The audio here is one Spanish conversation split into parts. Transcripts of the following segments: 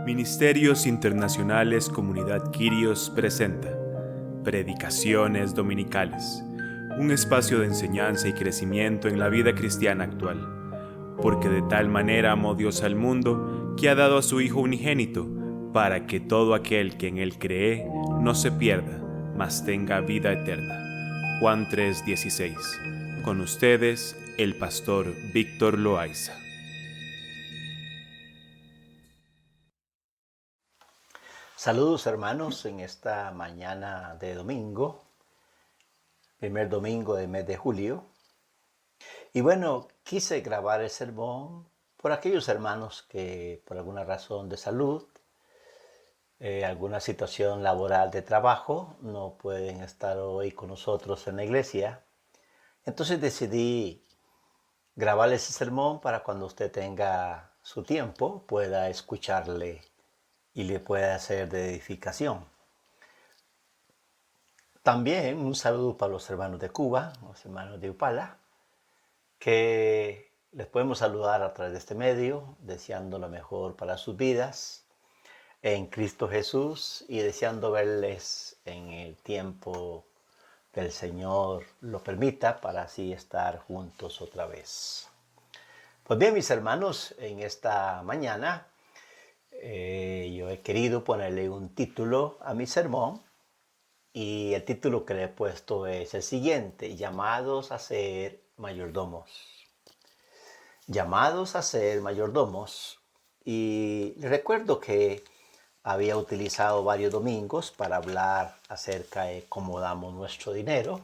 Ministerios Internacionales Comunidad Quirios presenta Predicaciones Dominicales, un espacio de enseñanza y crecimiento en la vida cristiana actual, porque de tal manera amó Dios al mundo que ha dado a su Hijo unigénito, para que todo aquel que en Él cree no se pierda, mas tenga vida eterna. Juan 3:16. Con ustedes, el pastor Víctor Loaiza. Saludos hermanos en esta mañana de domingo, primer domingo del mes de julio. Y bueno, quise grabar el sermón por aquellos hermanos que por alguna razón de salud, alguna situación laboral de trabajo, no pueden estar hoy con nosotros en la iglesia. Entonces decidí grabar ese sermón para cuando usted tenga su tiempo pueda escucharle y le pueda ser de edificación. También un saludo para los hermanos de Cuba, los hermanos de Upala, que les podemos saludar a través de este medio, deseando lo mejor para sus vidas en Cristo Jesús y deseando verles en el tiempo que el Señor lo permita para así estar juntos otra vez. Pues bien, mis hermanos, en esta mañana yo he querido ponerle un título a mi sermón. Y el título que le he puesto es el siguiente: llamados a ser mayordomos. Llamados a ser mayordomos. Y recuerdo que había utilizado varios domingos para hablar acerca de cómo damos nuestro dinero,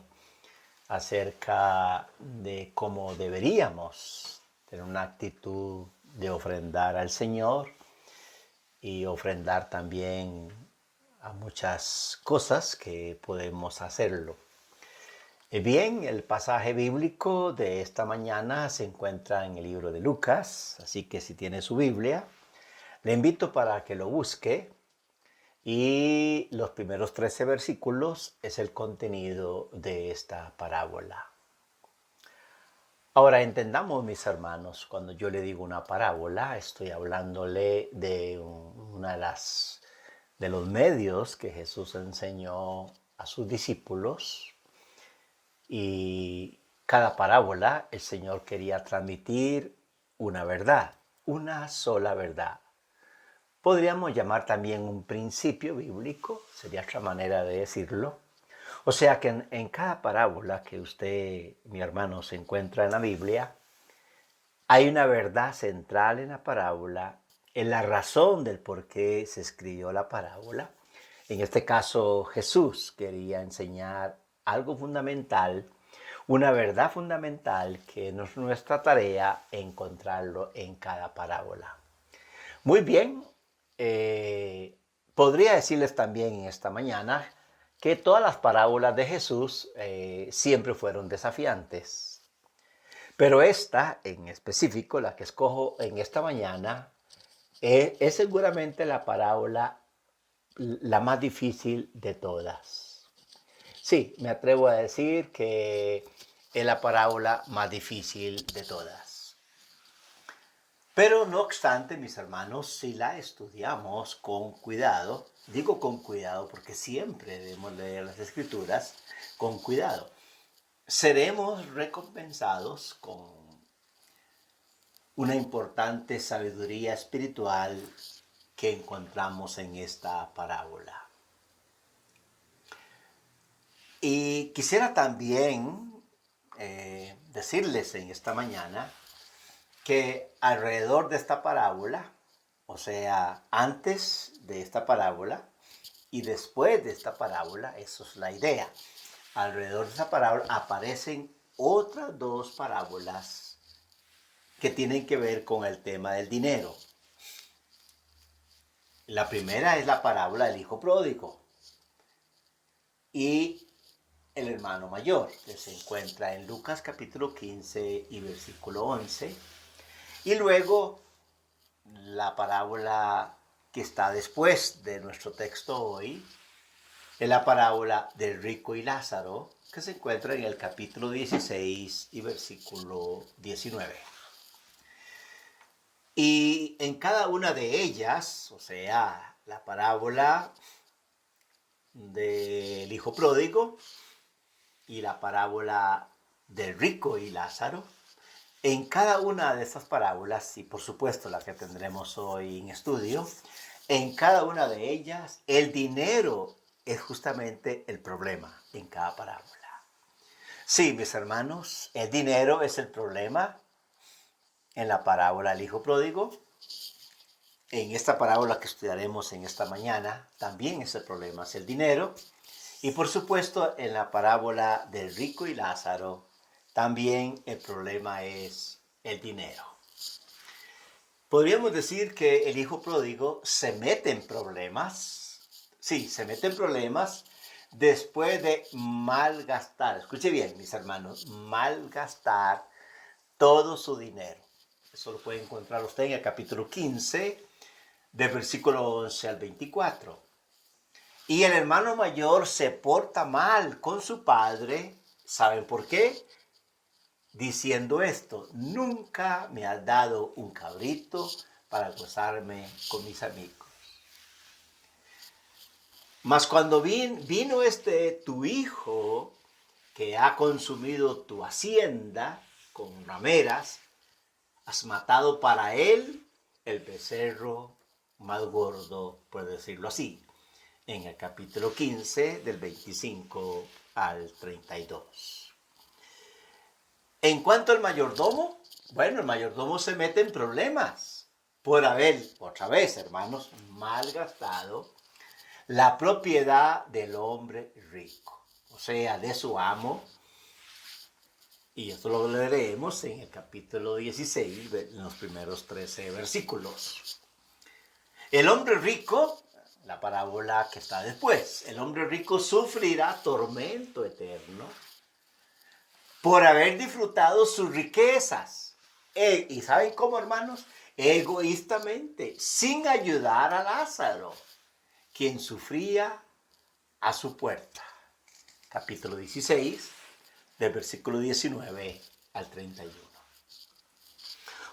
acerca de cómo deberíamos tener una actitud de ofrendar al Señor y ofrendar también a muchas cosas que podemos hacerlo. Bien, el pasaje bíblico de esta mañana se encuentra en el libro de Lucas, así que si tiene su Biblia, le invito para que lo busque y los primeros 13 versículos es el contenido de esta parábola. Ahora entendamos, mis hermanos, cuando yo le digo una parábola, estoy hablándole de de los medios que Jesús enseñó a sus discípulos, y cada parábola el Señor quería transmitir una verdad, una sola verdad. Podríamos llamar también un principio bíblico, sería otra manera de decirlo. O sea que en cada parábola que usted, mi hermano, se encuentra en la Biblia, hay una verdad central en la parábola, en la razón del por qué se escribió la parábola. En este caso, Jesús quería enseñar algo fundamental, una verdad fundamental que no es nuestra tarea encontrarlo en cada parábola. Muy bien, podría decirles también en esta mañana que todas las parábolas de Jesús siempre fueron desafiantes. Pero esta, en específico, la que escojo en esta mañana, es seguramente la parábola la más difícil de todas. Sí, me atrevo a decir que es la parábola más difícil de todas. Pero no obstante, mis hermanos, si la estudiamos con cuidado, digo con cuidado porque siempre debemos leer las Escrituras con cuidado, seremos recompensados con una importante sabiduría espiritual que encontramos en esta parábola. Y quisiera también decirles en esta mañana que alrededor de esta parábola, o sea, antes de esta parábola y después de esta parábola, eso es la idea, alrededor de esta parábola aparecen otras dos parábolas que tienen que ver con el tema del dinero. La primera es la parábola del hijo pródigo y el hermano mayor, que se encuentra en Lucas capítulo 15 y versículo 11. Y luego la parábola que está después de nuestro texto hoy es la parábola del rico y Lázaro, que se encuentra en el capítulo 16 y versículo 19. Y en cada una de ellas, o sea, la parábola del hijo pródigo y la parábola del rico y Lázaro, en cada una de estas parábolas, y por supuesto la que tendremos hoy en estudio, en cada una de ellas el dinero es justamente el problema en cada parábola. Sí, mis hermanos, el dinero es el problema en la parábola del hijo pródigo. En esta parábola que estudiaremos en esta mañana, también es el problema, es el dinero. Y por supuesto, en la parábola del rico y Lázaro, también el problema es el dinero. Podríamos decir que el hijo pródigo se mete en problemas. Sí, se mete en problemas después de malgastar. Escuche bien, mis hermanos, malgastar todo su dinero. Eso lo puede encontrar usted en el capítulo 15, del versículo 11 al 24. Y el hermano mayor se porta mal con su padre. ¿Saben por qué? Diciendo esto: nunca me has dado un cabrito para gozarme con mis amigos. Mas cuando vino tu hijo, que ha consumido tu hacienda con rameras, has matado para él el becerro más gordo, por decirlo así, en el capítulo 15, del 25 al 32. En cuanto al mayordomo, bueno, el mayordomo se mete en problemas por haber, otra vez, hermanos, malgastado la propiedad del hombre rico, o sea, de su amo. Y esto lo leeremos en el capítulo 16, en los primeros 13 versículos. El hombre rico, la parábola que está después, el hombre rico sufrirá tormento eterno por haber disfrutado sus riquezas. ¿Y saben cómo, hermanos? Egoístamente, sin ayudar a Lázaro, quien sufría a su puerta. Capítulo 16, del versículo 19 al 31.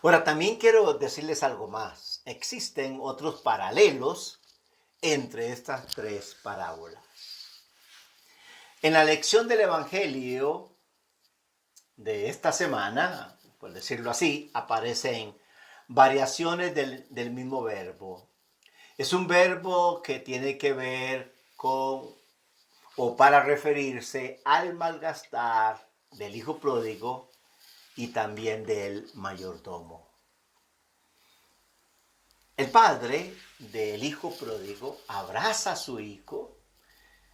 Ahora, también quiero decirles algo más. Existen otros paralelos entre estas tres parábolas. En la lección del Evangelio de esta semana, por decirlo así, aparecen variaciones del mismo verbo. Es un verbo que tiene que ver con o para referirse al malgastar del hijo pródigo y también del mayordomo. El padre del hijo pródigo abraza a su hijo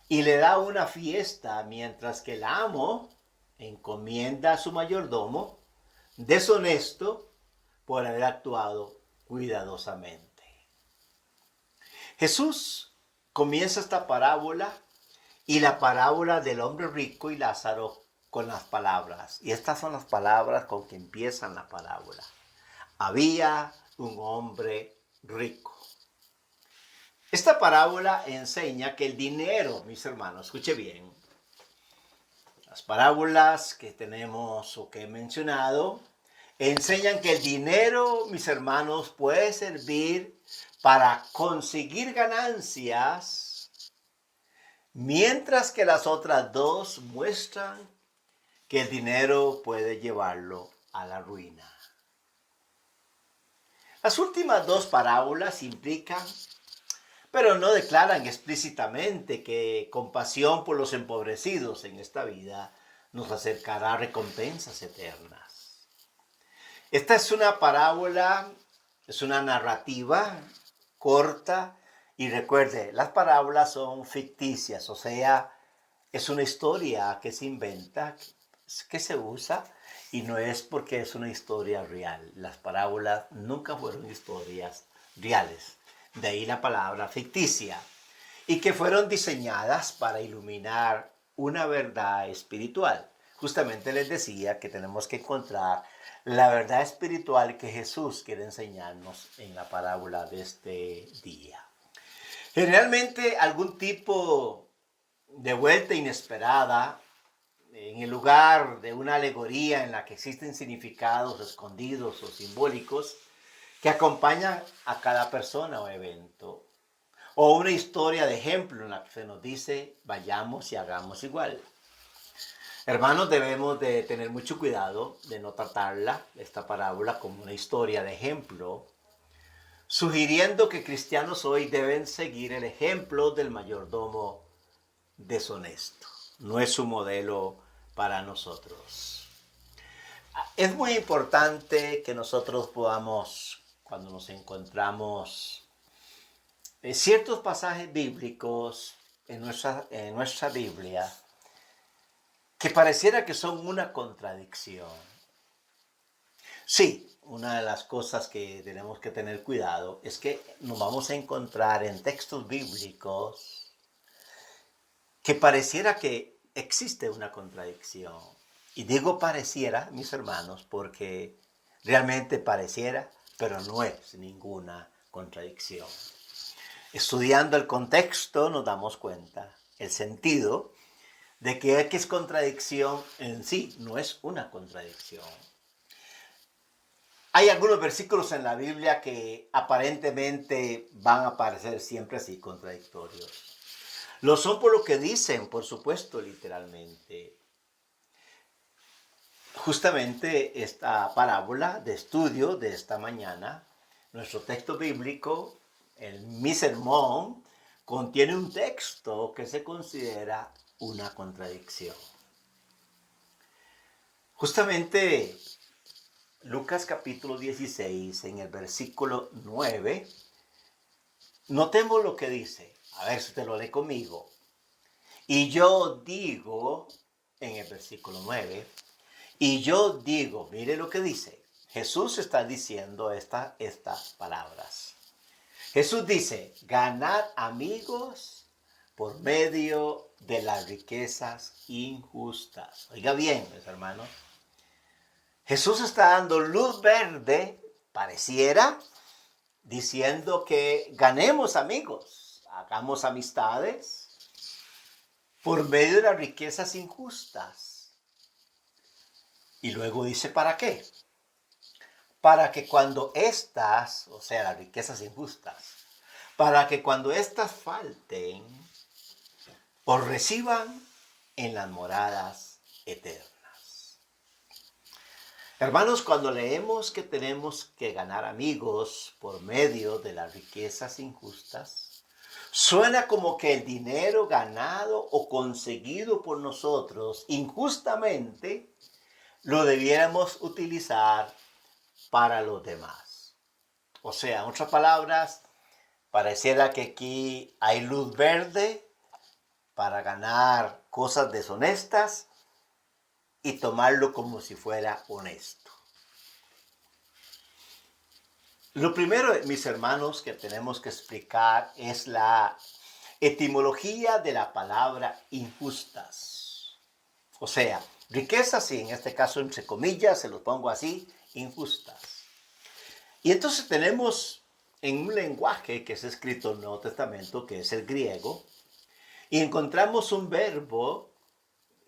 y le da una fiesta, mientras que el amo encomienda a su mayordomo deshonesto por haber actuado cuidadosamente. Jesús comienza esta parábola y la parábola del hombre rico y Lázaro con las palabras. Y estas son las palabras con que empiezan la parábola. Había un hombre rico. Esta parábola enseña que el dinero, mis hermanos, escuche bien, las parábolas que tenemos o que he mencionado enseñan que el dinero, mis hermanos, puede servir para conseguir ganancias, mientras que las otras dos muestran que el dinero puede llevarlo a la ruina. Las últimas dos parábolas implican, pero no declaran explícitamente, que compasión por los empobrecidos en esta vida nos acercará a recompensas eternas. Esta es una parábola, es una narrativa corta, y recuerde, las parábolas son ficticias, o sea, es una historia que se inventa, que se usa, y no es porque es una historia real. Las parábolas nunca fueron historias reales, de ahí la palabra ficticia, y que fueron diseñadas para iluminar una verdad espiritual. Justamente les decía que tenemos que encontrar la verdad espiritual que Jesús quiere enseñarnos en la parábola de este día. Generalmente algún tipo de vuelta inesperada en el lugar de una alegoría en la que existen significados escondidos o simbólicos que acompañan a cada persona o evento, o una historia de ejemplo en la que se nos dice, vayamos y hagamos igual. Hermanos, debemos de tener mucho cuidado de no tratarla, esta parábola, como una historia de ejemplo, sugiriendo que cristianos hoy deben seguir el ejemplo del mayordomo deshonesto. No es un modelo para nosotros. Es muy importante que nosotros podamos, cuando nos encontramos ciertos pasajes bíblicos en nuestra Biblia, que pareciera que son una contradicción. Sí, una de las cosas que tenemos que tener cuidado es que nos vamos a encontrar en textos bíblicos que pareciera que existe una contradicción. Y digo pareciera, mis hermanos, porque realmente pareciera, pero no es ninguna contradicción. Estudiando el contexto nos damos cuenta, el sentido de que X contradicción en sí no es una contradicción. Hay algunos versículos en la Biblia que aparentemente van a parecer siempre así contradictorios. Lo son por lo que dicen, por supuesto, literalmente. Justamente esta parábola de estudio de esta mañana, nuestro texto bíblico, mi sermón, contiene un texto que se considera una contradicción. Justamente Lucas capítulo 16, en el versículo 9, notemos lo que dice. A ver si te lo lee conmigo. Y yo digo, en el versículo 9, y yo digo, mire lo que dice. Jesús está diciendo estas palabras. Jesús dice, ganad amigos por medio de las riquezas injustas. Oiga bien, mis hermanos. Jesús está dando luz verde, pareciera, diciendo que ganemos amigos, hagamos amistades por medio de las riquezas injustas. Y luego dice, ¿para qué? Para que cuando estas, o sea, las riquezas injustas, para que cuando estas falten, os reciban en las moradas eternas. Hermanos, cuando leemos que tenemos que ganar amigos por medio de las riquezas injustas, suena como que el dinero ganado o conseguido por nosotros injustamente lo debiéramos utilizar para los demás. O sea, en otras palabras, pareciera que aquí hay luz verde para ganar cosas deshonestas y tomarlo como si fuera honesto. Lo primero, mis hermanos, que tenemos que explicar es la etimología de la palabra injustas. O sea, riquezas, y en este caso entre comillas, se los pongo así, injustas. Y entonces tenemos en un lenguaje que es escrito en el Nuevo Testamento, que es el griego, y encontramos un verbo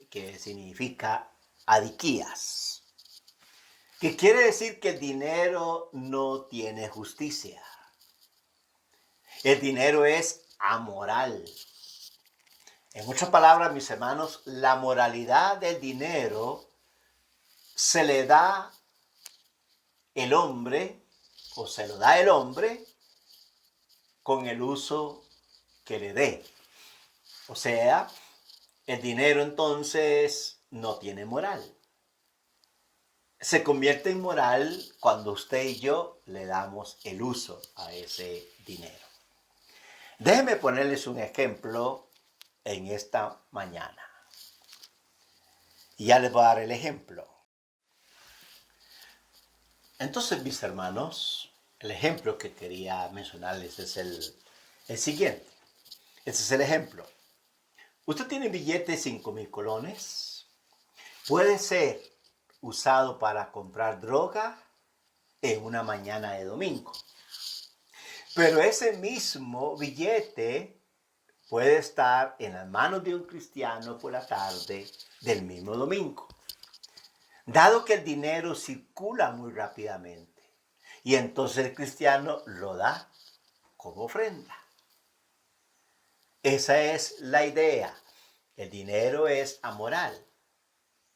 que significa adikías, que quiere decir que el dinero no tiene justicia. El dinero es amoral. En otras palabras, mis hermanos, la moralidad del dinero se le da el hombre, o se lo da el hombre, con el uso que le dé. O sea, el dinero entonces no tiene moral. Se convierte en moral cuando usted y yo le damos el uso a ese dinero. Déjenme ponerles un ejemplo en esta mañana. Y ya les voy a dar el ejemplo. Entonces, mis hermanos, el ejemplo que quería mencionarles es el siguiente. Este es el ejemplo. Usted tiene billete de 5,000 colones. Puede ser usado para comprar droga en una mañana de domingo. Pero ese mismo billete puede estar en las manos de un cristiano por la tarde del mismo domingo. Dado que el dinero circula muy rápidamente Y entonces el cristiano lo da como ofrenda. Esa es la idea. El dinero es amoral.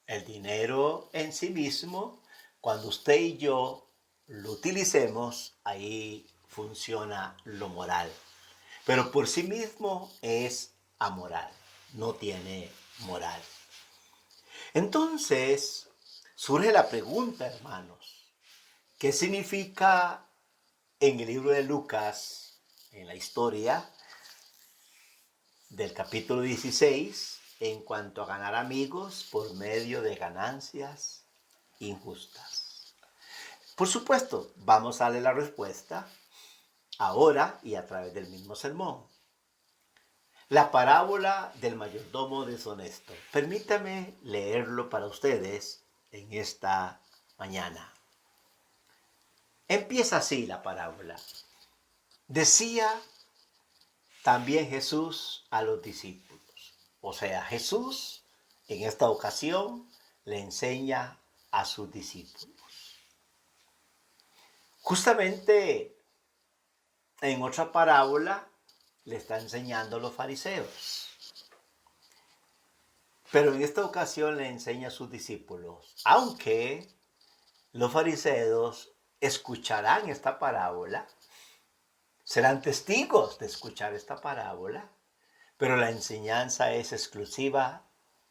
El dinero en sí mismo, cuando usted y yo lo utilicemos, ahí funciona lo moral. Pero por sí mismo es amoral, no tiene moral. Entonces, surge la pregunta, hermanos, ¿qué significa en el libro de Lucas, en la historia del capítulo 16, en cuanto a ganar amigos por medio de ganancias injustas? Por supuesto, vamos a darle la respuesta ahora y a través del mismo sermón. La parábola del mayordomo deshonesto. Permítame leerlo para ustedes en esta mañana. Empieza así la parábola. Decía también Jesús a los discípulos. O sea, Jesús en esta ocasión le enseña a sus discípulos. Justamente en otra parábola le está enseñando a los fariseos. Pero en esta ocasión le enseña a sus discípulos. Aunque los fariseos escucharán esta parábola, serán testigos de escuchar esta parábola, pero la enseñanza es exclusiva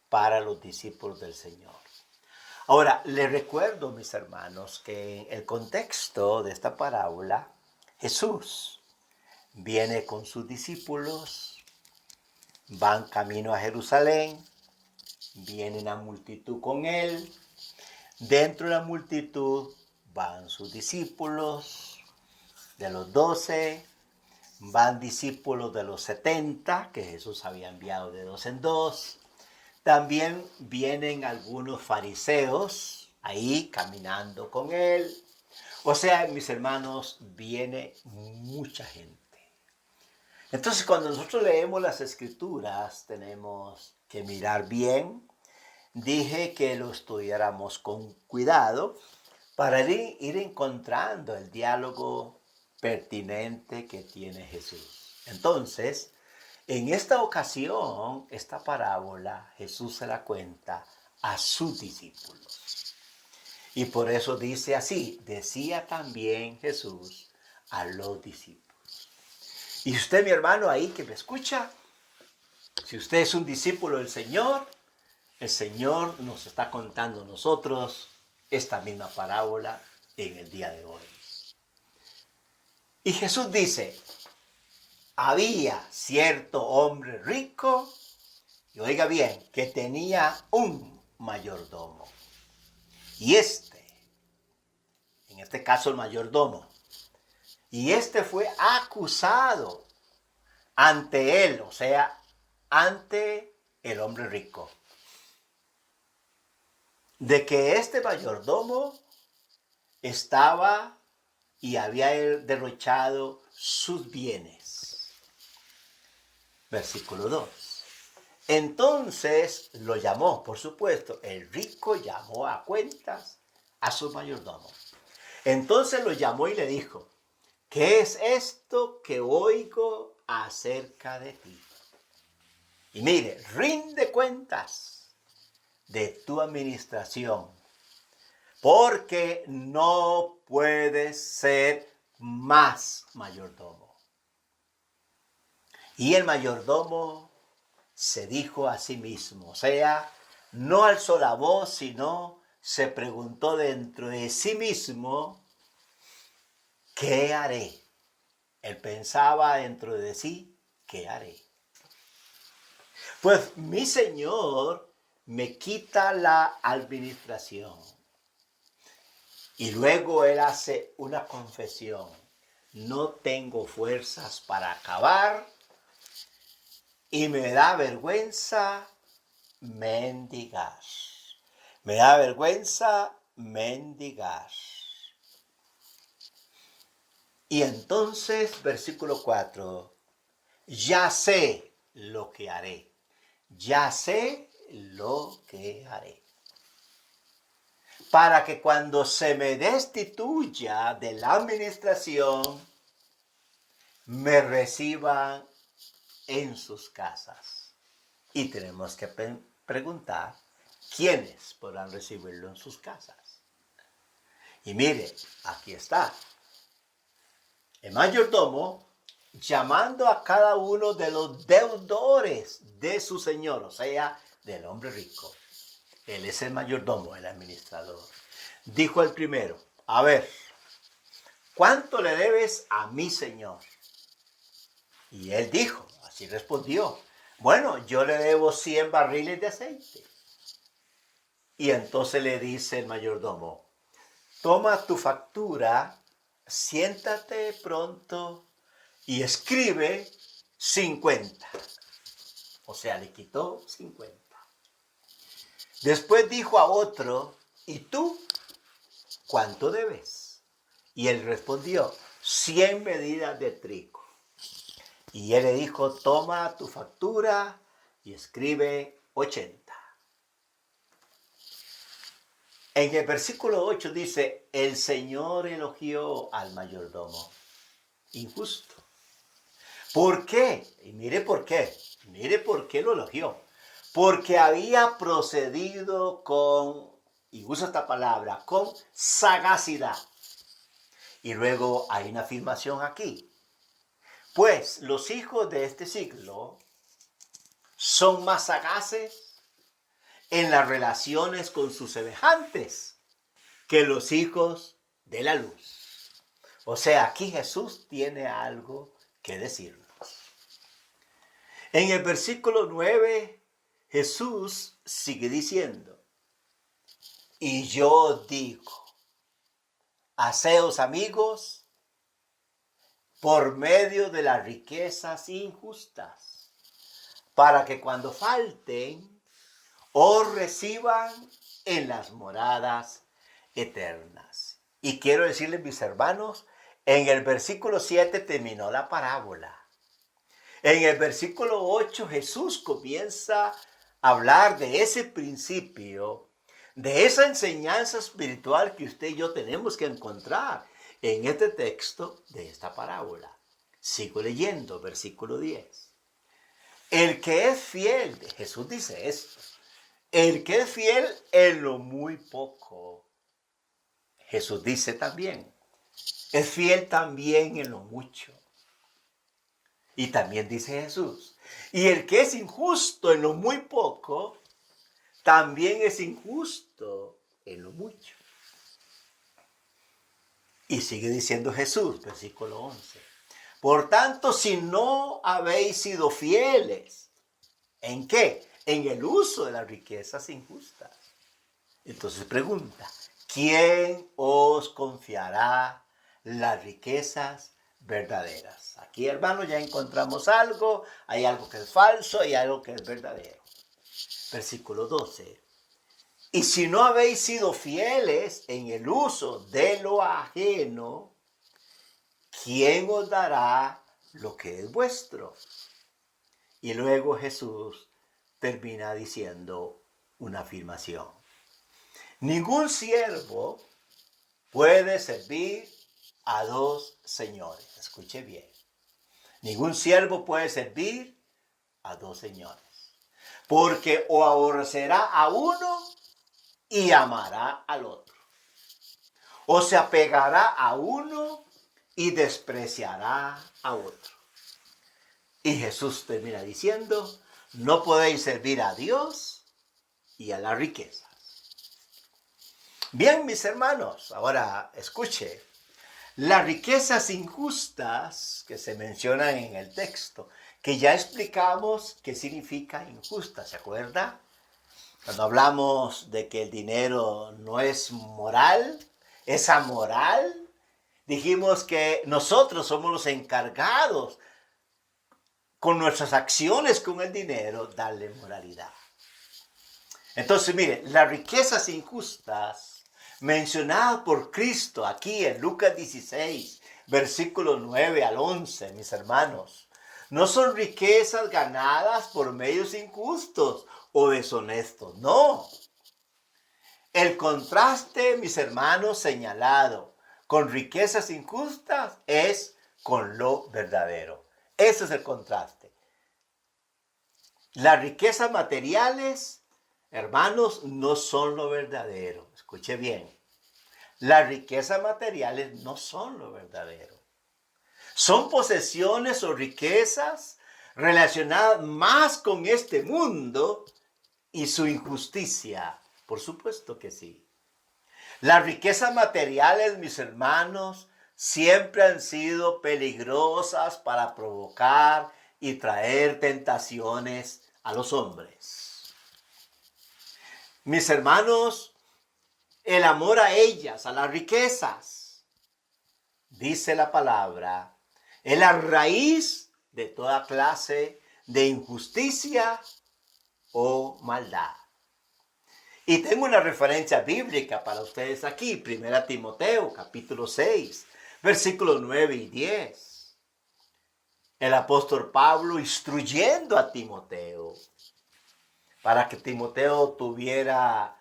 para los discípulos del Señor. Ahora, les recuerdo, mis hermanos, que en el contexto de esta parábola, Jesús viene con sus discípulos, van camino a Jerusalén, viene una multitud con él, dentro de la multitud van sus discípulos, de los 12, van discípulos de los 70, que Jesús había enviado de 2 en 2, también vienen algunos fariseos ahí caminando con él, o sea, mis hermanos, viene mucha gente. Entonces, cuando nosotros leemos las Escrituras, tenemos que mirar bien. Dije que lo estudiáramos con cuidado para ir encontrando el diálogo pertinente que tiene Jesús. Entonces, en esta ocasión, esta parábola, Jesús se la cuenta a sus discípulos. Y por eso dice así, decía también Jesús a los discípulos. Y usted, mi hermano, ahí que me escucha, si usted es un discípulo del Señor, el Señor nos está contando a nosotros esta misma parábola en el día de hoy. Y Jesús dice, había cierto hombre rico, y oiga bien, que tenía un mayordomo. Y en este caso el mayordomo, y fue acusado ante él, o sea, ante el hombre rico, de que este mayordomo estaba y había derrochado sus bienes. Versículo 2. Entonces lo llamó, por supuesto, el rico llamó a cuentas a su mayordomo. Entonces lo llamó y le dijo, ¿qué es esto que oigo acerca de ti? Y mire, rinde cuentas de tu administración, porque no puedes ser más mayordomo. Y el mayordomo se dijo a sí mismo, o sea, no alzó la voz, sino se preguntó dentro de sí mismo, ¿qué haré? Él pensaba dentro de sí, ¿qué haré? Pues mi Señor me quita la administración. Y luego él hace una confesión. No tengo fuerzas para acabar y me da vergüenza mendigar. Me da vergüenza mendigar. Y entonces, versículo 4, ya sé lo que haré. Ya sé lo que haré. para que cuando se me destituya de la administración, me reciban en sus casas. Y tenemos que preguntar, ¿quiénes podrán recibirlo en sus casas? Y mire, aquí está. El mayordomo llamando a cada uno de los deudores de su señor, o sea, del hombre rico. Él es el mayordomo, el administrador. Dijo el primero, a ver, ¿cuánto le debes a mi señor? Y él dijo, así respondió, bueno, yo le debo 100 barriles de aceite. Y entonces le dice el mayordomo, toma tu factura, siéntate pronto y escribe 50. O sea, le quitó 50. Después dijo a otro, ¿y tú cuánto debes? Y él respondió, 100 medidas de trigo. Y él le dijo, toma tu factura y escribe 80. En el versículo 8 dice, el Señor elogió al mayordomo injusto. ¿Por qué? Y mire por qué. Mire por qué lo elogió. Porque había procedido con, y usa esta palabra, con sagacidad. Y luego hay una afirmación aquí. Pues los hijos de este siglo son más sagaces en las relaciones con sus semejantes que los hijos de la luz. O sea, aquí Jesús tiene algo que decirnos. En el versículo 9, Jesús sigue diciendo, y yo digo, haceos amigos por medio de las riquezas injustas, para que cuando falten, os reciban en las moradas eternas. Y quiero decirles, mis hermanos, en el versículo 7 terminó la parábola. En el versículo 8 Jesús comienza a hablar de ese principio, de esa enseñanza espiritual que usted y yo tenemos que encontrar en este texto de esta parábola. Sigo leyendo, versículo 10. El que es fiel, Jesús dice esto, el que es fiel en lo muy poco, Jesús dice también, es fiel también en lo mucho. Y también dice Jesús, y el que es injusto en lo muy poco, también es injusto en lo mucho. Y sigue diciendo Jesús, versículo 11. Por tanto, si no habéis sido fieles, ¿en qué? En el uso de las riquezas injustas. Entonces pregunta, ¿quién os confiará las riquezas verdaderas? Aquí, hermanos, ya encontramos algo, hay algo que es falso y algo que es verdadero. Versículo 12. Y si no habéis sido fieles en el uso de lo ajeno, ¿quién os dará lo que es vuestro? Y luego Jesús termina diciendo una afirmación. Ningún siervo puede servir a dos señores. Escuche bien. Ningún siervo puede servir a dos señores. Porque o aborrecerá a uno y amará al otro. O se apegará a uno y despreciará a otro. Y Jesús termina diciendo, no podéis servir a Dios y a las riquezas. Bien, mis hermanos, ahora escuche. Las riquezas injustas que se mencionan en el texto, que ya explicamos qué significa injusta, ¿se acuerda? Cuando hablamos de que el dinero no es moral, es amoral, dijimos que nosotros somos los encargados con nuestras acciones con el dinero, darle moralidad. Entonces, mire, las riquezas injustas mencionadas por Cristo aquí en Lucas 16, versículos 9 al 11, mis hermanos, no son riquezas ganadas por medios injustos o deshonestos, no. El contraste, mis hermanos, señalado con riquezas injustas es con lo verdadero. Ese es el contraste. Las riquezas materiales, hermanos, no son lo verdadero. Escuche bien. Las riquezas materiales no son lo verdadero. Son posesiones o riquezas relacionadas más con este mundo y su injusticia. Por supuesto que sí. Las riquezas materiales, mis hermanos, siempre han sido peligrosas para provocar y traer tentaciones a los hombres. Mis hermanos, el amor a ellas, a las riquezas, dice la palabra, es la raíz de toda clase de injusticia o maldad. Y tengo una referencia bíblica para ustedes aquí, 1 Timoteo, capítulo 6, versículos 9 y 10. El apóstol Pablo instruyendo a Timoteo para que Timoteo tuviera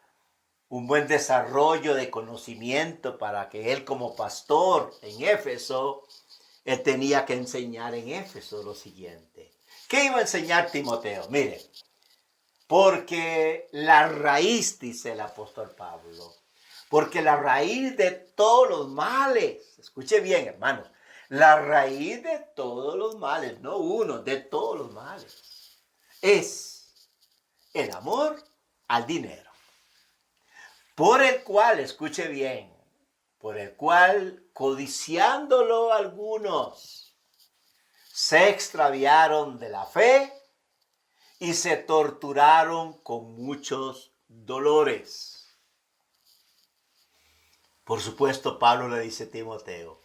un buen desarrollo de conocimiento, para que él como pastor en Éfeso, él tenía que enseñar en Éfeso lo siguiente. ¿Qué iba a enseñar Timoteo? Mire, porque la raíz, dice el apóstol Pablo, porque la raíz de todos los males, escuche bien, hermanos, la raíz de todos los males, no uno, de todos los males, es el amor al dinero, por el cual, escuche bien, por el cual, codiciándolo algunos, se extraviaron de la fe y se torturaron con muchos dolores. Por supuesto, Pablo le dice a Timoteo,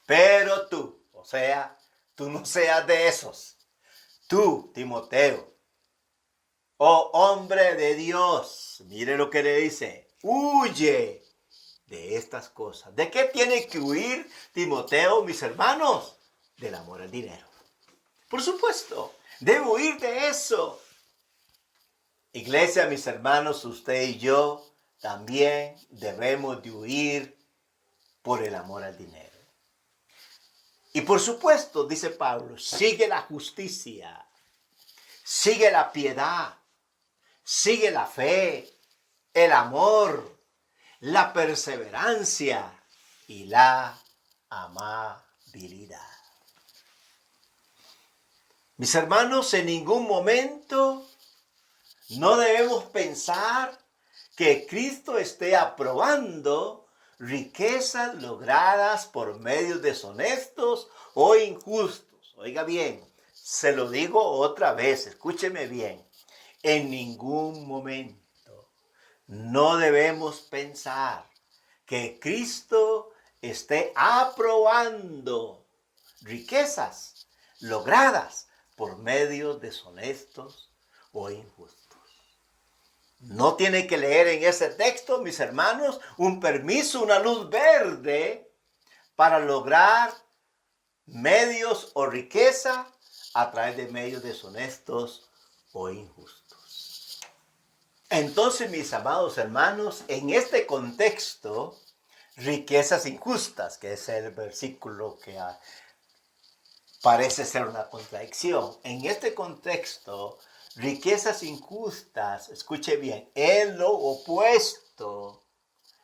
pero tú, o sea, tú no seas de esos. Tú, Timoteo, oh hombre de Dios, mire lo que le dice, huye de estas cosas. ¿De qué tiene que huir Timoteo, mis hermanos? Del amor al dinero. Por supuesto, debe huir de eso. Iglesia, mis hermanos, usted y yo también debemos de huir por el amor al dinero. Y por supuesto, dice Pablo, sigue la justicia, sigue la piedad, sigue la fe, el amor, la perseverancia y la amabilidad. Mis hermanos, en ningún momento no debemos pensar que Cristo esté aprobando riquezas logradas por medios deshonestos o injustos. Oiga bien, se lo digo otra vez, escúcheme bien. En ningún momento no debemos pensar que Cristo esté aprobando riquezas logradas por medios deshonestos o injustos. No tiene que leer en ese texto, mis hermanos, un permiso, una luz verde para lograr medios o riqueza a través de medios deshonestos o injustos. Entonces, mis amados hermanos, en este contexto, riquezas injustas, que es el versículo que parece ser una contradicción. En este contexto, riquezas injustas, escuche bien, es lo opuesto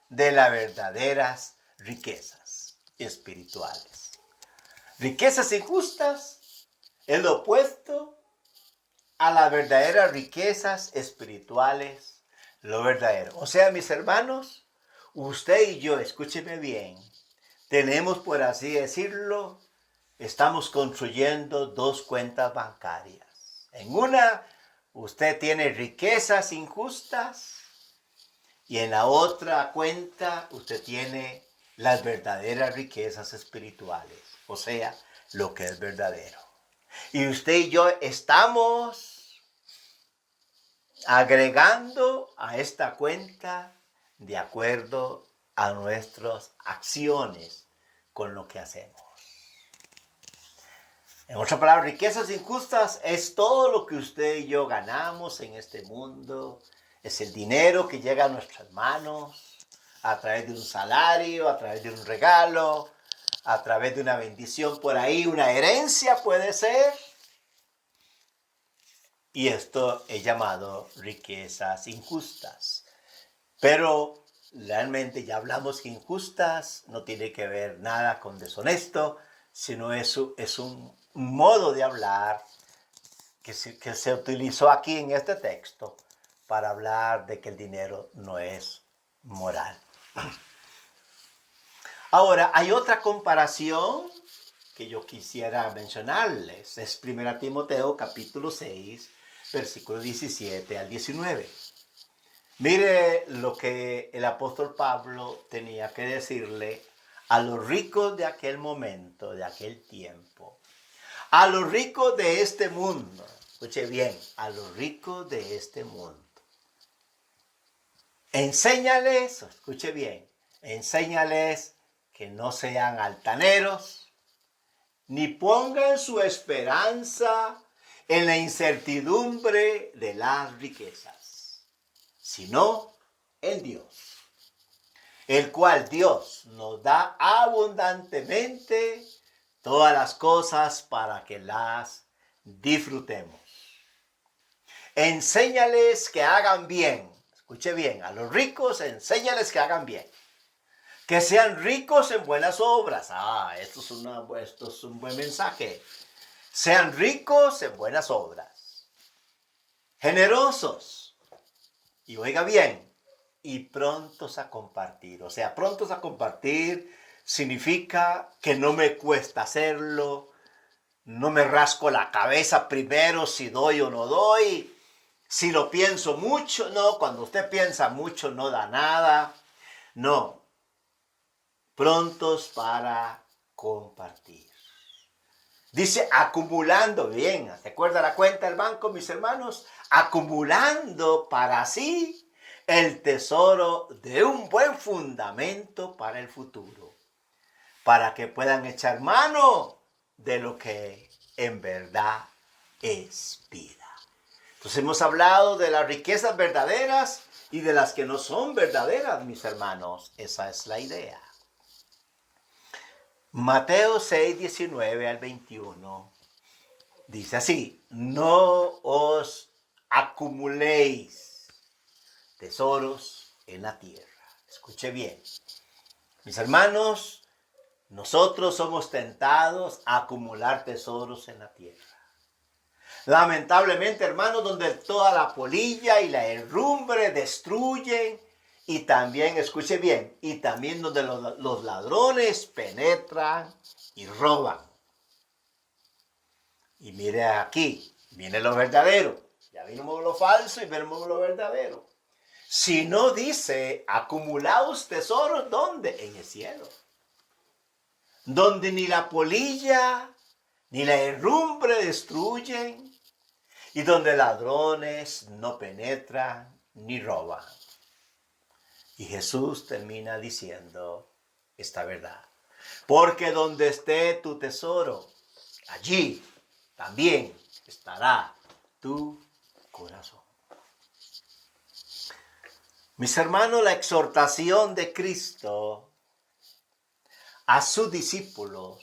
de las verdaderas riquezas espirituales. Riquezas injustas es lo opuesto a las verdaderas riquezas espirituales, lo verdadero. O sea, mis hermanos, usted y yo, escúcheme bien, tenemos, por así decirlo, estamos construyendo dos cuentas bancarias. En una, usted tiene riquezas injustas y en la otra cuenta usted tiene las verdaderas riquezas espirituales, o sea, lo que es verdadero. Y usted y yo estamos agregando a esta cuenta de acuerdo a nuestras acciones con lo que hacemos. En otras palabras, riquezas injustas es todo lo que usted y yo ganamos en este mundo Es el dinero que llega a nuestras manos a través de un salario, a través de un regalo, a través de una bendición por ahí, una herencia puede ser. Y esto es llamado riquezas injustas. Pero realmente ya hablamos que injustas no tiene que ver nada con deshonesto, sino es un modo de hablar que se utilizó aquí en este texto para hablar de que el dinero no es moral. Ahora, hay otra comparación que yo quisiera mencionarles. Es 1 Timoteo capítulo 6, versículo 17 al 19. Mire lo que el apóstol Pablo tenía que decirle a los ricos de aquel momento, de aquel tiempo. A los ricos de este mundo. Escuche bien, a los ricos de este mundo. Enséñales, escuche bien, enséñales que no sean altaneros, ni pongan su esperanza en la incertidumbre de las riquezas, sino en Dios, el cual Dios nos da abundantemente todas las cosas para que las disfrutemos. Enséñales que hagan bien. Escuche bien, a los ricos enséñales que hagan bien. Que sean ricos en buenas obras. Esto es un buen mensaje. Sean ricos en buenas obras. Generosos. Y oiga bien, y prontos a compartir. O sea, prontos a compartir significa que no me cuesta hacerlo. No me rasco la cabeza primero si doy o no doy. Si lo pienso mucho, no. Cuando usted piensa mucho no da nada. No. Prontos para compartir. Dice acumulando, bien, ¿se acuerda la cuenta del banco, mis hermanos? Acumulando para sí el tesoro de un buen fundamento para el futuro, para que puedan echar mano de lo que en verdad es vida. Entonces hemos hablado de las riquezas verdaderas y de las que no son verdaderas, mis hermanos. Esa es la idea. Mateo 6, 19 al 21 dice así: no os acumuléis tesoros en la tierra. Escuche bien. Mis hermanos, nosotros somos tentados a acumular tesoros en la tierra. Lamentablemente, hermanos, donde toda la polilla y la herrumbre destruyen. Y también, escuche bien, y también donde los ladrones penetran y roban. Y mire aquí, viene lo verdadero. Ya vimos lo falso y vemos lo verdadero. Si no dice, acumulaos tesoros, ¿dónde? En el cielo. Donde ni la polilla ni la herrumbre destruyen y donde ladrones no penetran ni roban. Y Jesús termina diciendo esta verdad. Porque donde esté tu tesoro, allí también estará tu corazón. Mis hermanos, la exhortación de Cristo a sus discípulos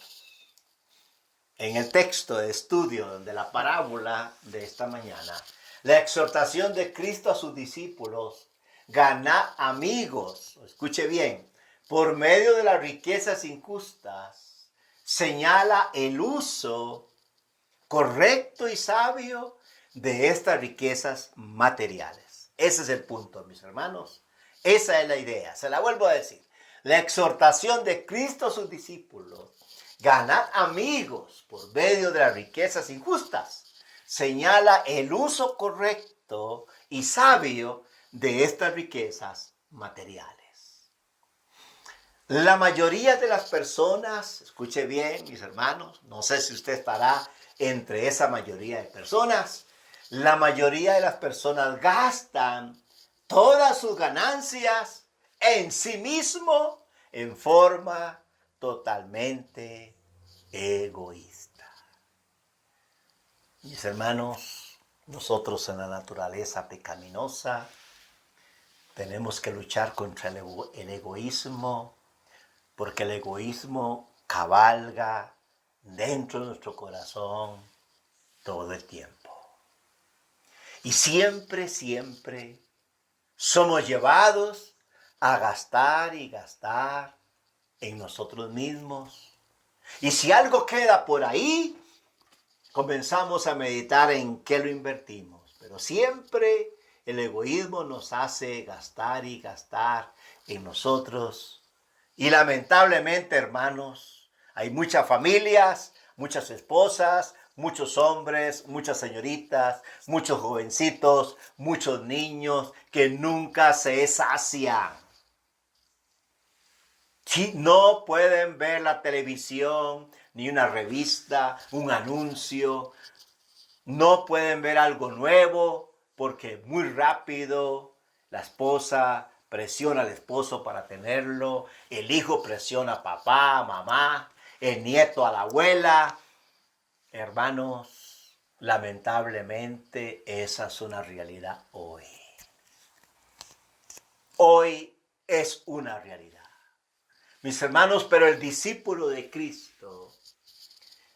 en el texto de estudio de la parábola de esta mañana, la exhortación de Cristo a sus discípulos, ganar amigos, escuche bien, por medio de las riquezas injustas, señala el uso correcto y sabio de estas riquezas materiales. Ese es el punto, mis hermanos. Esa es la idea. Se la vuelvo a decir. La exhortación de Cristo a sus discípulos, ganad amigos por medio de las riquezas injustas, señala el uso correcto y sabio de estas riquezas materiales. La mayoría de las personas, escuche bien, mis hermanos, no sé si usted estará entre esa mayoría de personas, la mayoría de las personas gastan todas sus ganancias en sí mismo en forma totalmente egoísta. Mis hermanos, nosotros en la naturaleza pecaminosa Tenemos que luchar contra el egoísmo, porque el egoísmo cabalga dentro de nuestro corazón todo el tiempo. Y siempre somos llevados a gastar y gastar en nosotros mismos. Y si algo queda por ahí, comenzamos a meditar en qué lo invertimos. Pero siempre el egoísmo nos hace gastar y gastar en nosotros. Y lamentablemente, hermanos, hay muchas familias, muchas esposas, muchos hombres, muchas señoritas, muchos jovencitos, muchos niños que nunca se sacian. Si no pueden ver la televisión, ni una revista, un anuncio, no pueden ver algo nuevo, porque muy rápido la esposa presiona al esposo para tenerlo, el hijo presiona a papá, a mamá, el nieto a la abuela. Hermanos, lamentablemente esa es una realidad hoy. Hoy es una realidad. Mis hermanos, pero el discípulo de Cristo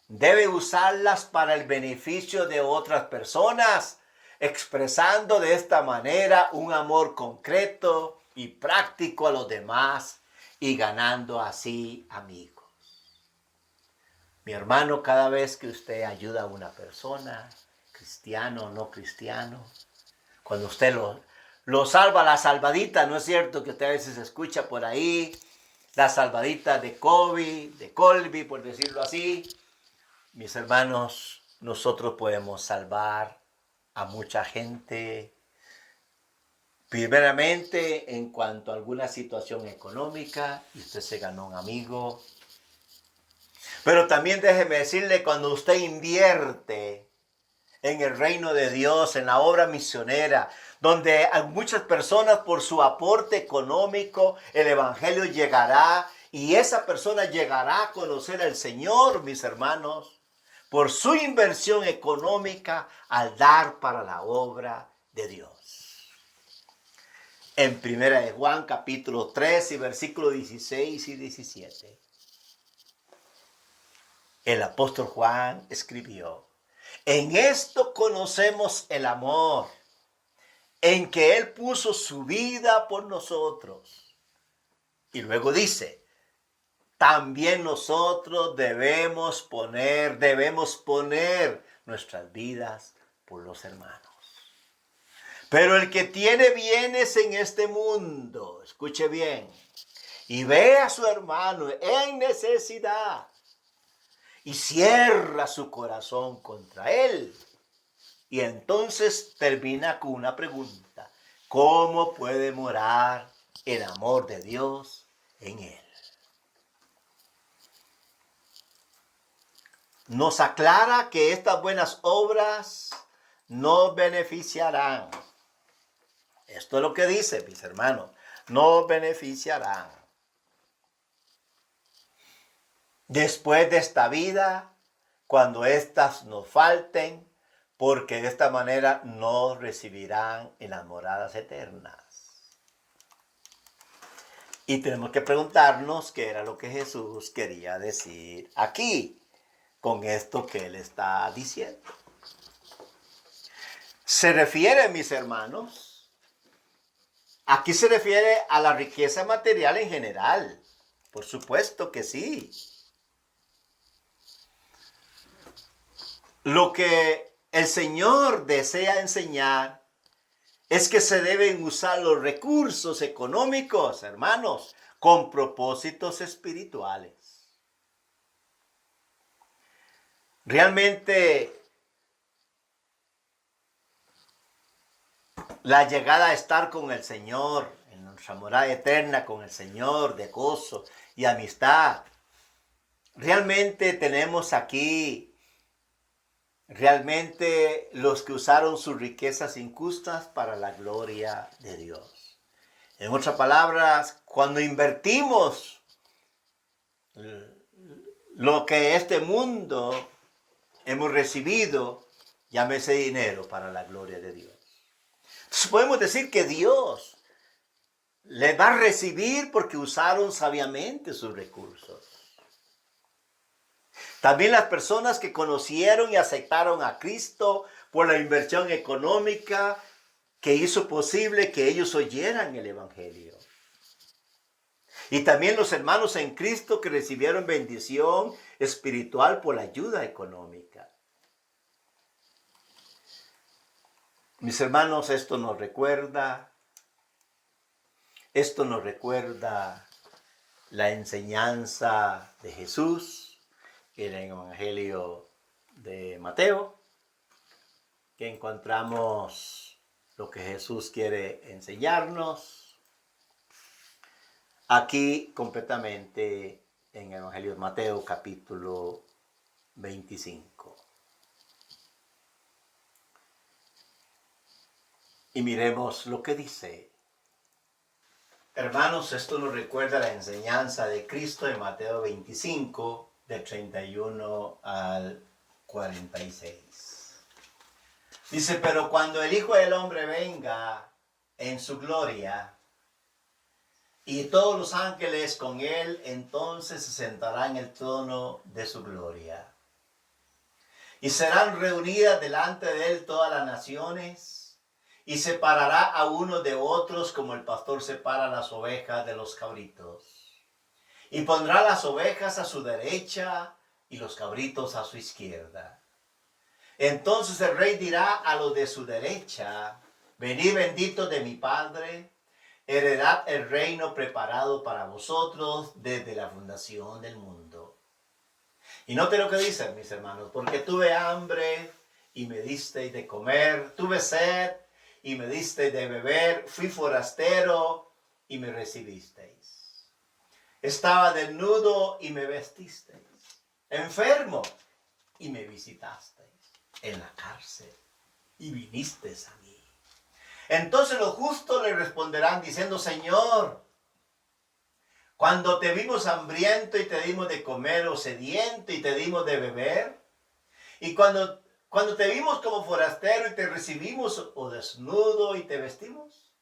debe usarlas para el beneficio de otras personas, expresando de esta manera un amor concreto y práctico a los demás y ganando así amigos. Mi hermano, cada vez que usted ayuda a una persona, cristiano o no cristiano, cuando usted lo salva, la salvadita, ¿no es cierto? Que usted a veces escucha por ahí, la salvadita de COVID, de Colby, por decirlo así. Mis hermanos, nosotros podemos salvar a mucha gente, primeramente en cuanto a alguna situación económica, y usted se ganó un amigo. Pero también déjeme decirle, cuando usted invierte en el reino de Dios, en la obra misionera, donde a muchas personas por su aporte económico, el evangelio llegará y esa persona llegará a conocer al Señor, mis hermanos, por su inversión económica al dar para la obra de Dios. En 1 Juan capítulo 3 y versículos 16 y 17. El apóstol Juan escribió: en esto conocemos el amor, en que Él puso su vida por nosotros. Y luego dice, también nosotros debemos poner nuestras vidas por los hermanos. Pero el que tiene bienes en este mundo, escuche bien, y ve a su hermano en necesidad, y cierra su corazón contra él. Y entonces termina con una pregunta: ¿cómo puede morar el amor de Dios en él? Nos aclara que estas buenas obras nos beneficiarán. Esto es lo que dice, mis hermanos, nos beneficiarán. Después de esta vida, cuando éstas nos falten, porque de esta manera nos recibirán en las moradas eternas. Y tenemos que preguntarnos qué era lo que Jesús quería decir aquí, con esto que Él está diciendo. Se refiere, mis hermanos, aquí se refiere a la riqueza material en general. Por supuesto que sí. Lo que el Señor desea enseñar es que se deben usar los recursos económicos, hermanos, con propósitos espirituales. Realmente la llegada a estar con el Señor, en nuestra morada eterna con el Señor, de gozo y amistad, realmente tenemos aquí realmente los que usaron sus riquezas injustas para la gloria de Dios. En otras palabras, cuando invertimos lo que este mundo hemos recibido, llámese dinero, para la gloria de Dios. Entonces podemos decir que Dios Les va a recibir porque usaron sabiamente sus recursos. También las personas que conocieron y aceptaron a Cristo por la inversión económica que hizo posible que ellos oyeran el Evangelio. Y también los hermanos en Cristo que recibieron bendición espiritual por la ayuda económica. Mis hermanos, esto nos recuerda la enseñanza de Jesús en el Evangelio de Mateo, que encontramos lo que Jesús quiere enseñarnos aquí completamente en el Evangelio de Mateo capítulo 25. Y miremos lo que dice. Hermanos, esto nos recuerda la enseñanza de Cristo en Mateo 25, del 31 al 46. Dice, pero cuando el Hijo del Hombre venga en su gloria y todos los ángeles con él, entonces se sentará en el trono de su gloria. Y serán reunidas delante de él todas las naciones, y separará a unos de otros como el pastor separa las ovejas de los cabritos. Y pondrá las ovejas a su derecha y los cabritos a su izquierda. Entonces el rey dirá a los de su derecha, venid benditos de mi Padre, heredad el reino preparado para vosotros desde la fundación del mundo. Y note lo que dicen, mis hermanos, porque tuve hambre y me disteis de comer, tuve sed y me disteis de beber, fui forastero y me recibisteis. Estaba desnudo y me vestisteis, enfermo y me visitasteis, en la cárcel y vinisteis a mí. Entonces los justos le responderán diciendo, Señor, cuando te vimos hambriento y te dimos de comer, o sediento y te dimos de beber, y cuando te vimos como forastero y te recibimos, o desnudo y te vestimos,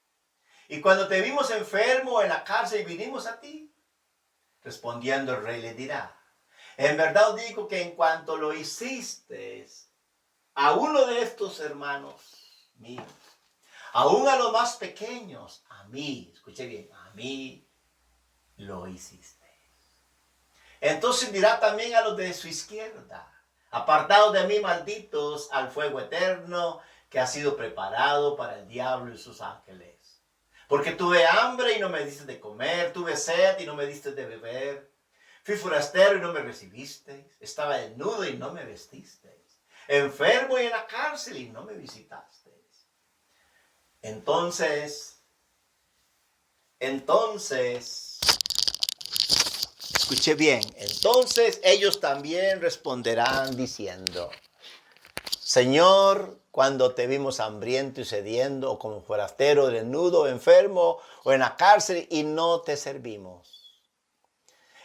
y cuando te vimos enfermo en la cárcel y vinimos a ti. Respondiendo el rey le dirá, en verdad os digo que en cuanto lo hiciste a uno de estos hermanos míos, aún a los más pequeños, a mí, escuche bien, a mí lo hiciste. Entonces dirá también a los de su izquierda, apartados de mí, malditos, al fuego eterno que ha sido preparado para el diablo y sus ángeles. Porque tuve hambre y no me diste de comer, tuve sed y no me diste de beber, fui forastero y no me recibisteis, estaba desnudo y no me vestisteis, enfermo y en la cárcel y no me visitasteis. Entonces, escuche bien, entonces ellos también responderán diciendo, Señor, cuando te vimos hambriento y sediento, o como forastero, desnudo, enfermo, o en la cárcel, y no te servimos.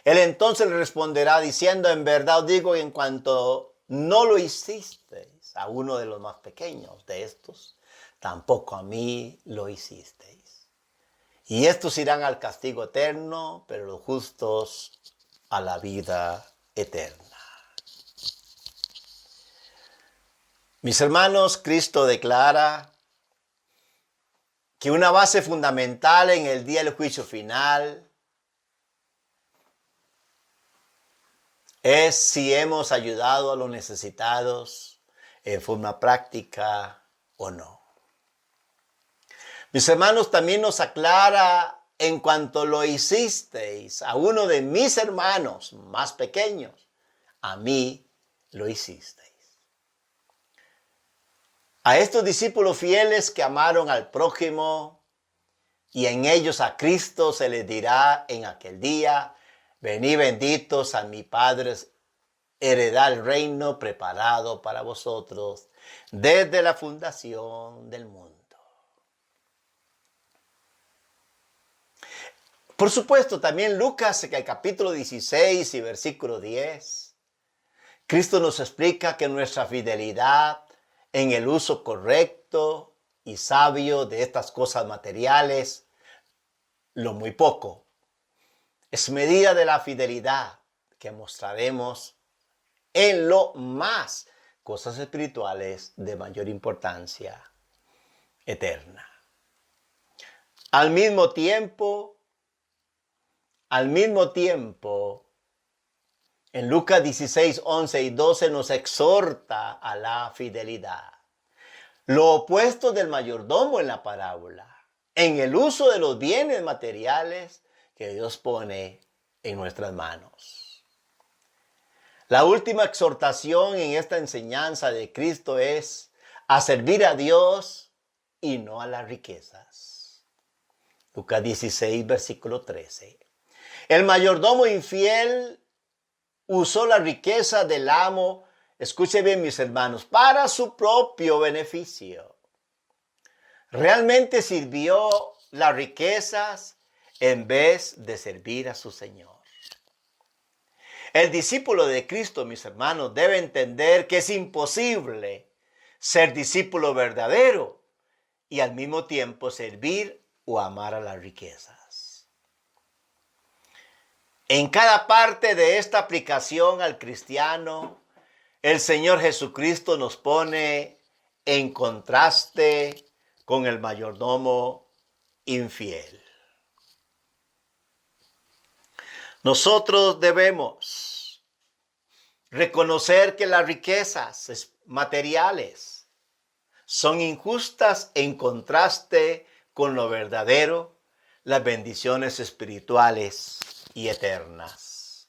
Él entonces le responderá diciendo, en verdad os digo que en cuanto no lo hicisteis a uno de los más pequeños de estos, tampoco a mí lo hicisteis. Y estos irán al castigo eterno, pero los justos a la vida eterna. Mis hermanos, Cristo declara que una base fundamental en el día del juicio final es si hemos ayudado a los necesitados en forma práctica o no. Mis hermanos, también nos aclara en cuanto lo hicisteis a uno de mis hermanos más pequeños, a mí lo hicisteis. A estos discípulos fieles que amaron al prójimo y en ellos a Cristo se les dirá en aquel día, venid benditos a mi Padre, heredad el reino preparado para vosotros desde la fundación del mundo. Por supuesto, también Lucas, en el capítulo 16 y versículo 10, Cristo nos explica que nuestra fidelidad en el uso correcto y sabio de estas cosas materiales lo muy poco. Es medida de la fidelidad que mostraremos en lo más, cosas espirituales de mayor importancia eterna. Al mismo tiempo, en Lucas 16, 11 y 12 nos exhorta a la fidelidad. Lo opuesto del mayordomo en la parábola, en el uso de los bienes materiales que Dios pone en nuestras manos. La última exhortación en esta enseñanza de Cristo es a servir a Dios y no a las riquezas. Lucas 16, versículo 13. El mayordomo infiel usó la riqueza del amo, escuche bien mis hermanos, para su propio beneficio. Realmente sirvió las riquezas en vez de servir a su Señor. El discípulo de Cristo, mis hermanos, debe entender que es imposible ser discípulo verdadero y al mismo tiempo servir o amar a las riquezas. En cada parte de esta aplicación al cristiano, el Señor Jesucristo nos pone en contraste con el mayordomo infiel. Nosotros debemos reconocer que las riquezas materiales son injustas en contraste con lo verdadero, las bendiciones espirituales y eternas.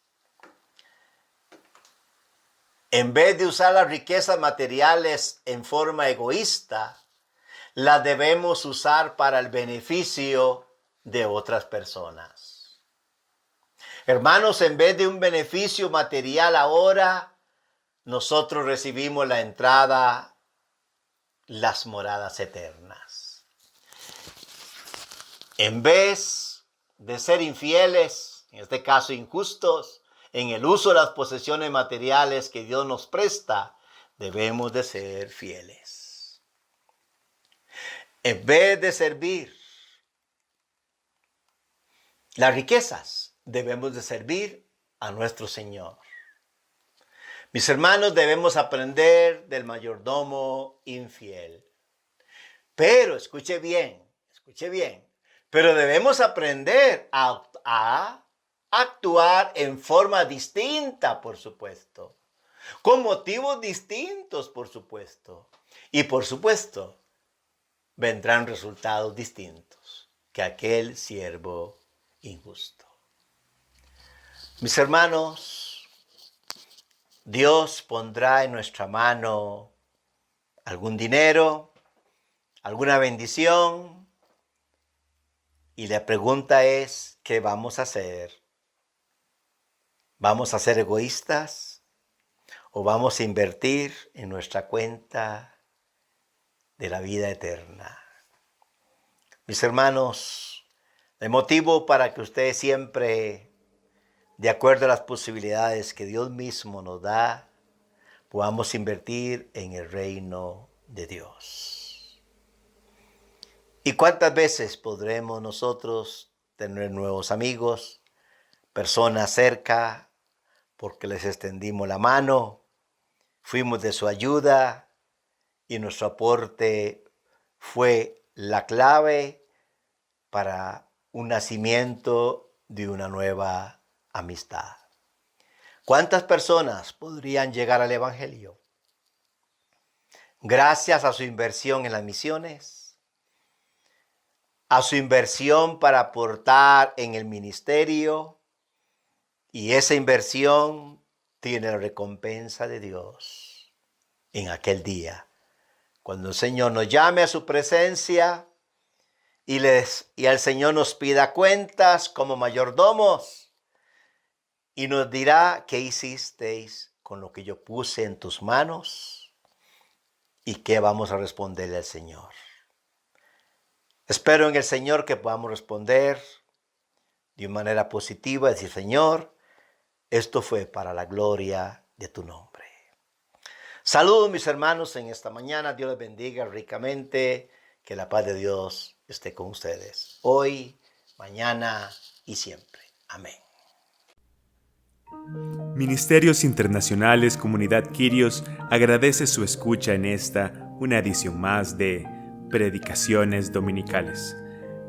En vez de usar las riquezas materiales en forma egoísta, las debemos usar para el beneficio de otras personas. Hermanos, en vez de un beneficio material ahora, nosotros recibimos la entrada, las moradas eternas. En vez de ser infieles, en este caso injustos, en el uso de las posesiones materiales que Dios nos presta, debemos de ser fieles. En vez de servir las riquezas, debemos de servir a nuestro Señor. Mis hermanos, debemos aprender del mayordomo infiel. Pero, escuche bien, pero debemos aprender a actuar en forma distinta, por supuesto, con motivos distintos, por supuesto, y por supuesto, vendrán resultados distintos que aquel siervo injusto. Mis hermanos, Dios pondrá en nuestra mano algún dinero, alguna bendición, y la pregunta es, ¿qué vamos a hacer? ¿Vamos a ser egoístas o vamos a invertir en nuestra cuenta de la vida eterna? Mis hermanos, el motivo para que ustedes siempre, de acuerdo a las posibilidades que Dios mismo nos da, podamos invertir en el reino de Dios. ¿Y cuántas veces podremos nosotros tener nuevos amigos, personas cerca, porque les extendimos la mano, fuimos de su ayuda y nuestro aporte fue la clave para un nacimiento de una nueva amistad? ¿Cuántas personas podrían llegar al Evangelio gracias a su inversión en las misiones, a su inversión para aportar en el ministerio? Y esa inversión tiene la recompensa de Dios en aquel día, cuando el Señor nos llame a su presencia y el Señor nos pida cuentas como mayordomos y nos dirá: ¿qué hicisteis con lo que yo puse en tus manos? ¿Y qué vamos a responderle al Señor? Espero en el Señor que podamos responder de una manera positiva, decir: Señor, esto fue para la gloria de tu nombre. Saludos, mis hermanos, en esta mañana. Dios les bendiga ricamente. Que la paz de Dios esté con ustedes, hoy mañana y siempre. Amén. Ministerios Internacionales Comunidad Quirios agradece su escucha en una edición más de Predicaciones Dominicales.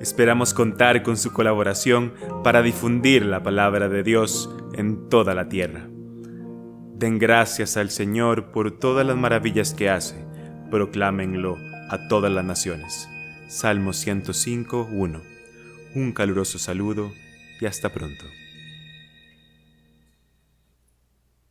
Esperamos contar con su colaboración para difundir la palabra de Dios en toda la tierra. Den gracias al Señor por todas las maravillas que hace. Proclámenlo a todas las naciones. Salmo 105:1. Un caluroso saludo y hasta pronto.